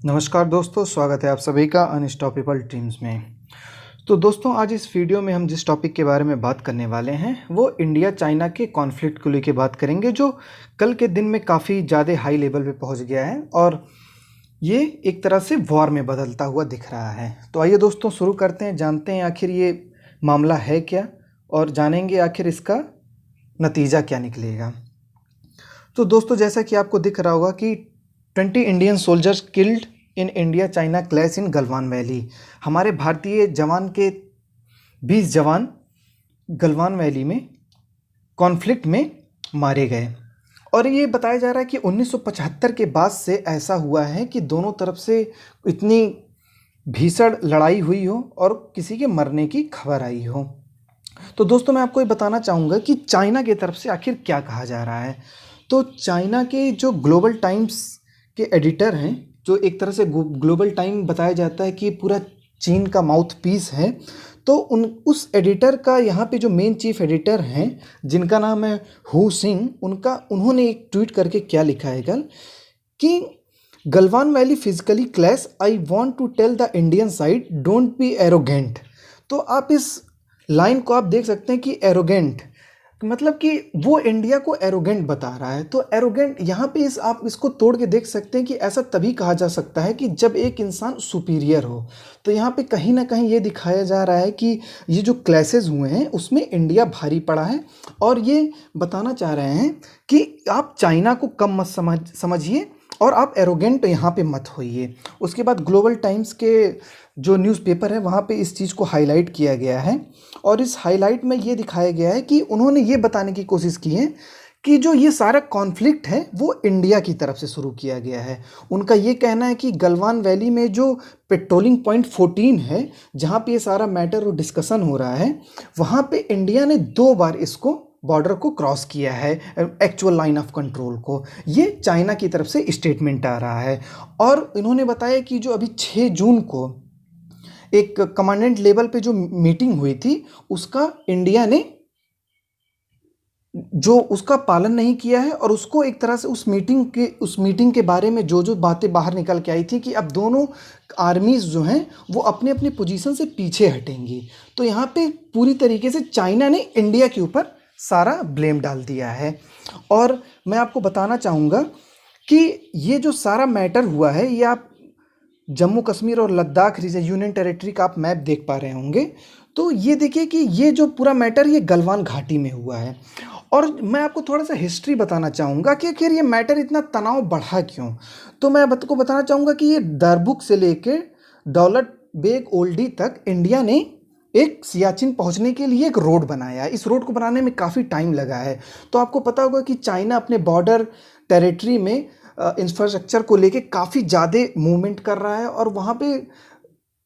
नमस्कार दोस्तों, स्वागत है आप सभी का अनस्टॉपेबल ड्रीम्स में। तो दोस्तों, आज इस वीडियो में हम जिस टॉपिक के बारे में बात करने वाले हैं वो इंडिया चाइना के कॉन्फ्लिक्ट को लेकर बात करेंगे, जो कल के दिन में काफ़ी ज़्यादा हाई लेवल पे पहुंच गया है और ये एक तरह से वॉर में बदलता हुआ दिख रहा है। तो आइए दोस्तों, शुरू करते हैं, जानते हैं आखिर ये मामला है क्या और जानेंगे आखिर इसका नतीजा क्या निकलेगा। तो दोस्तों, जैसा कि आपको दिख रहा होगा कि 20 Indian soldiers killed in India China clash in Galwan valley. हमारे भारतीय जवान के 20 जवान गलवान वैली में कॉन्फ्लिक्ट में मारे गए। और ये बताया जा रहा है कि 1975 के बाद से ऐसा हुआ है कि दोनों तरफ से इतनी भीषण लड़ाई हुई हो और किसी के मरने की खबर आई हो। तो दोस्तों, मैं आपको ये बताना चाहूँगा कि चाइना की तरफ से आखिर क्या कहा जा रहा है। तो चाइना के जो ग्लोबल टाइम्स के एडिटर हैं, जो एक तरह से ग्लोबल टाइम बताया जाता है कि पूरा चीन का माउथ पीस है, तो उस एडिटर का यहाँ पे जो मेन चीफ एडिटर हैं, जिनका नाम है हु सिंह, उन्होंने एक ट्वीट करके क्या लिखा है कल कि Galwan valley physically clash, I want to tell the Indian side don't be arrogant. तो आप इस लाइन को आप देख सकते हैं कि एरोगेंट मतलब कि वो इंडिया को एरोगेंट बता रहा है। तो एरोगेंट यहाँ पे आप इसको तोड़ के देख सकते हैं कि ऐसा तभी कहा जा सकता है कि जब एक इंसान सुपीरियर हो। तो यहाँ पे कहीं ना कहीं ये दिखाया जा रहा है कि ये जो क्लैशेस हुए हैं उसमें इंडिया भारी पड़ा है और ये बताना चाह रहे हैं कि आप चाइना को कम मत समझिए और आप एरोगेंट यहाँ पे मत होइए। उसके बाद ग्लोबल टाइम्स के जो न्यूज़पेपर है वहाँ पे इस चीज़ को हाईलाइट किया गया है और इस हाईलाइट में ये दिखाया गया है कि उन्होंने ये बताने की कोशिश की है कि जो ये सारा कॉन्फ्लिक्ट है वो इंडिया की तरफ से शुरू किया गया है। उनका ये कहना है कि गलवान वैली में जो पेट्रोलिंग पॉइंट 14 है, जहाँ पे ये सारा मैटर और डिस्कशन हो रहा है, वहाँ पे इंडिया ने 2 बार इसको बॉर्डर को क्रॉस किया है, एक्चुअल लाइन ऑफ कंट्रोल को। ये चाइना की तरफ से स्टेटमेंट आ रहा है। और इन्होंने बताया कि जो अभी 6 जून को एक कमांडेंट लेवल पे जो मीटिंग हुई थी, उसका इंडिया ने जो उसका पालन नहीं किया है और उसको एक तरह से उस मीटिंग के बारे में जो बातें बाहर निकल के आई थी कि अब दोनों आर्मीज जो हैं वो अपने अपने पोजीशन से पीछे हटेंगी। तो यहाँ पे पूरी तरीके से चाइना ने इंडिया के ऊपर सारा ब्लेम डाल दिया है। और मैं आपको बताना चाहूँगा कि ये जो सारा मैटर हुआ है, ये आप जम्मू कश्मीर और लद्दाख रीजन यूनियन टेरिटरी का आप मैप देख पा रहे होंगे। तो ये देखिए कि ये जो पूरा मैटर ये गलवान घाटी में हुआ है। और मैं आपको थोड़ा सा हिस्ट्री बताना चाहूँगा कि आखिर ये मैटर इतना तनाव बढ़ा क्यों। तो मैं आपको बताना चाहूँगा कि ये दरबुक से लेके दौलत बेग ओल्डी तक इंडिया ने एक सियाचिन पहुंचने के लिए एक रोड बनाया है। इस रोड को बनाने में काफ़ी टाइम लगा है। तो आपको पता होगा कि चाइना अपने बॉर्डर टेरिटरी में इंफ्रास्ट्रक्चर को लेके काफ़ी ज़्यादा मूवमेंट कर रहा है और वहाँ पे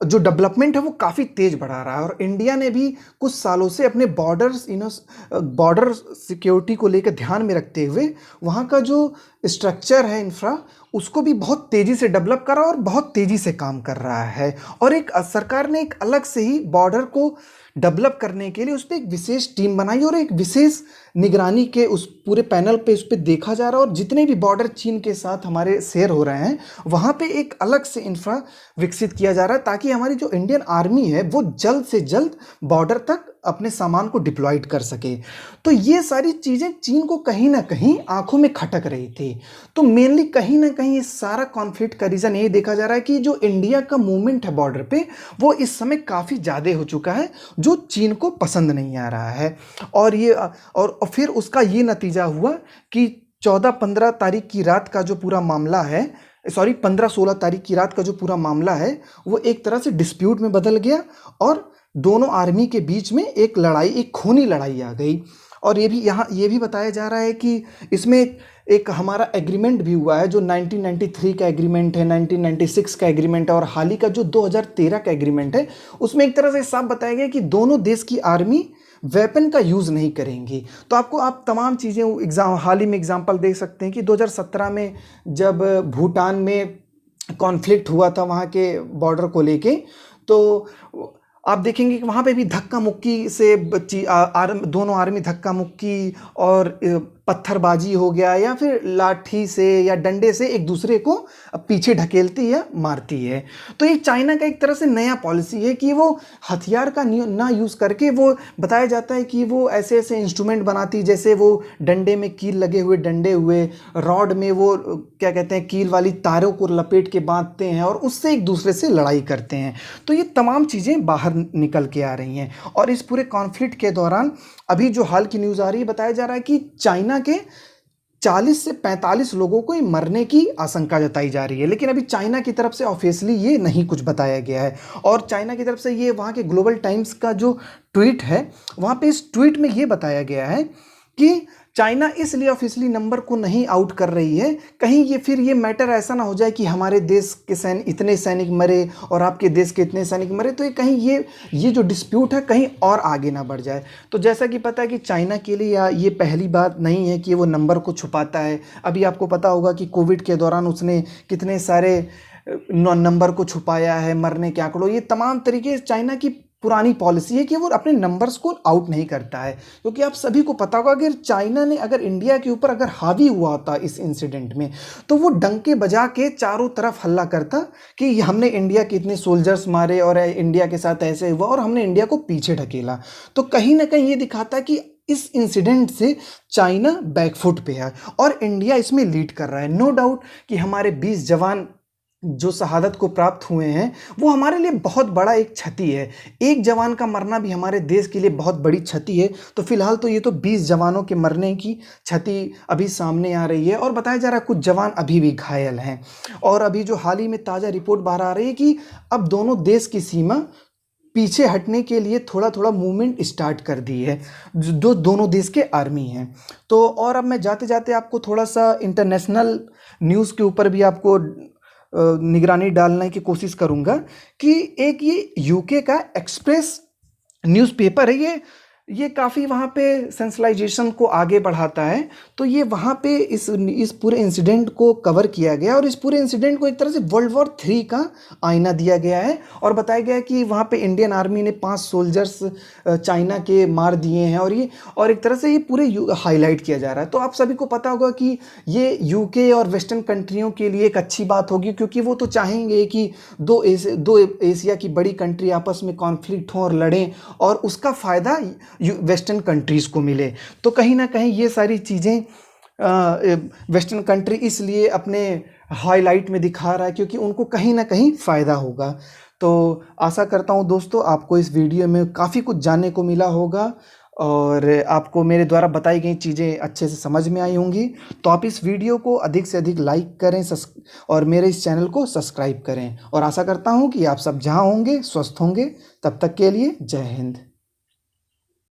जो डेवलपमेंट है वो काफ़ी तेज़ बढ़ा रहा है। और इंडिया ने भी कुछ सालों से अपने बॉर्डर सिक्योरिटी को लेकर ध्यान में रखते हुए वहाँ का जो स्ट्रक्चर है इंफ्रा, उसको भी बहुत तेज़ी से डेवलप करा और बहुत तेज़ी से काम कर रहा है। और एक सरकार ने एक अलग से ही बॉर्डर को डेवलप करने के लिए उस पर एक विशेष टीम बनाई और एक विशेष निगरानी के उस पूरे पैनल पे उस पर देखा जा रहा है। और जितने भी बॉर्डर चीन के साथ हमारे शेयर हो रहे हैं, वहाँ पे एक अलग से इंफ्रा विकसित किया जा रहा है ताकि हमारी जो इंडियन आर्मी है वो जल्द से जल्द बॉर्डर तक अपने सामान को डिप्लॉयड कर सके। तो ये सारी चीज़ें चीन को कहीं ना कहीं आंखों में खटक रही थी। तो मेनली कहीं ना कहीं इस सारा कॉन्फ्लिक्ट का रीज़न ये देखा जा रहा है कि जो इंडिया का मूवमेंट है बॉर्डर पे, वो इस समय काफ़ी ज़्यादा हो चुका है, जो चीन को पसंद नहीं आ रहा है। और फिर उसका ये नतीजा हुआ कि 14-15 तारीख की रात का जो पूरा मामला है, सॉरी 15-16 तारीख की रात का जो पूरा मामला है, वो एक तरह से डिस्प्यूट में बदल गया और दोनों आर्मी के बीच में एक लड़ाई, एक खूनी लड़ाई आ गई। और ये भी बताया जा रहा है कि इसमें एक हमारा एग्रीमेंट भी हुआ है, जो 1993 का एग्रीमेंट है, 1996 का एग्रीमेंट है और हाल ही का जो 2013 का एग्रीमेंट है, उसमें एक तरह से साफ बताया गया कि दोनों देश की आर्मी वेपन का यूज़ नहीं करेंगी। तो आप तमाम चीज़ें हाल ही में एग्जांपल देख सकते हैं कि 2017 में जब भूटान में कॉन्फ्लिक्ट हुआ था वहाँ के बॉर्डर को लेके, तो आप देखेंगे कि वहाँ पे भी धक्का मुक्की से दोनों आर्मी धक्का मुक्की और पत्थरबाजी हो गया या फिर लाठी से या डंडे से एक दूसरे को पीछे ढकेलती या मारती है। तो ये चाइना का एक तरह से नया पॉलिसी है कि वो हथियार का ना यूज़ करके, वो बताया जाता है कि वो ऐसे ऐसे इंस्ट्रूमेंट बनाती, जैसे वो डंडे में कील लगे हुए डंडे हुए, रॉड में वो क्या कहते हैं कील वाली तारों को लपेट के बांधते हैं और उससे एक दूसरे से लड़ाई करते हैं। तो ये तमाम चीज़ें बाहर निकल के आ रही हैं। और इस पूरे कॉन्फ्लिक्ट के दौरान अभी जो हाल की न्यूज़ आ रही है, बताया जा रहा है कि चाइना के 40 से 45 लोगों को मरने की आशंका जताई जा रही है। लेकिन अभी चाइना की तरफ से ऑफिशियली ये नहीं कुछ बताया गया है। और चाइना की तरफ से ये वहाँ के ग्लोबल टाइम्स का जो ट्वीट है, वहाँ पे इस ट्वीट में ये बताया गया है कि चाइना इसलिए ऑफिशियली नंबर को नहीं आउट कर रही है, कहीं ये फिर ये मैटर ऐसा ना हो जाए कि हमारे देश के इतने सैनिक मरे और आपके देश के इतने सैनिक मरे, तो ये कहीं ये जो डिस्प्यूट है कहीं और आगे ना बढ़ जाए। तो जैसा कि पता है कि चाइना के लिए ये पहली बात नहीं है कि वो नंबर को छुपाता है। अभी आपको पता होगा कि कोविड के दौरान उसने कितने सारे नंबर को छुपाया है, मरने के आंकड़ों, ये तमाम तरीके चाइना की पुरानी पॉलिसी है कि वो अपने नंबर्स को आउट नहीं करता है। क्योंकि आप सभी को पता होगा अगर चाइना ने अगर इंडिया के ऊपर अगर हावी हुआ होता इस इंसिडेंट में, तो वो डंके बजा के चारों तरफ हल्ला करता कि हमने इंडिया के इतने सोल्जर्स मारे और इंडिया के साथ ऐसे हुआ और हमने इंडिया को पीछे ढकेला। तो कहीं ना कहीं ये दिखाता है कि इस इंसिडेंट से चाइना बैकफुट पे है और इंडिया इसमें लीड कर रहा है। नो डाउट कि हमारे 20 जवान जो शहादत को प्राप्त हुए हैं वो हमारे लिए बहुत बड़ा एक क्षति है। एक जवान का मरना भी हमारे देश के लिए बहुत बड़ी क्षति है। तो फिलहाल तो ये तो 20 जवानों के मरने की क्षति अभी सामने आ रही है और बताया जा रहा है कुछ जवान अभी भी घायल हैं। और अभी जो हाल ही में ताज़ा रिपोर्ट बाहर आ रही है कि अब दोनों देश की सीमा पीछे हटने के लिए थोड़ा थोड़ा मूवमेंट स्टार्ट कर दी है जो दोनों देश के आर्मी हैं। तो और अब मैं जाते जाते आपको थोड़ा सा इंटरनेशनल न्यूज़ के ऊपर भी आपको निगरानी डालने की कोशिश करूंगा कि एक ये यूके का एक्सप्रेस न्यूज़पेपर है, ये काफ़ी वहाँ पे सेंसलाइजेशन को आगे बढ़ाता है। तो ये वहाँ पे इस पूरे इंसिडेंट को कवर किया गया और इस पूरे इंसिडेंट को एक तरह से वर्ल्ड वॉर 3 का आईना दिया गया है और बताया गया है कि वहाँ पे इंडियन आर्मी ने 5 सोल्जर्स चाइना के मार दिए हैं और एक तरह से ये पूरे हाईलाइट किया जा रहा है। तो आप सभी को पता होगा कि ये यूके और वेस्टर्न कंट्रियों के लिए एक अच्छी बात होगी, क्योंकि वो तो चाहेंगे कि दो एशिया की बड़ी कंट्री आपस में कॉन्फ्लिक्ट हों और लड़ें और उसका फ़ायदा वेस्टर्न कंट्रीज़ को मिले। तो कहीं ना कहीं ये सारी चीज़ें वेस्टर्न कंट्री इसलिए अपने हाईलाइट में दिखा रहा है क्योंकि उनको कहीं ना कहीं फ़ायदा होगा। तो आशा करता हूँ दोस्तों आपको इस वीडियो में काफ़ी कुछ जानने को मिला होगा और आपको मेरे द्वारा बताई गई चीज़ें अच्छे से समझ में आई होंगी। तो आप इस वीडियो को अधिक से अधिक लाइक करें और मेरे इस चैनल को सब्सक्राइब करें और आशा करता हूँ कि आप सब जहाँ होंगे स्वस्थ होंगे। तब तक के लिए जय हिंद।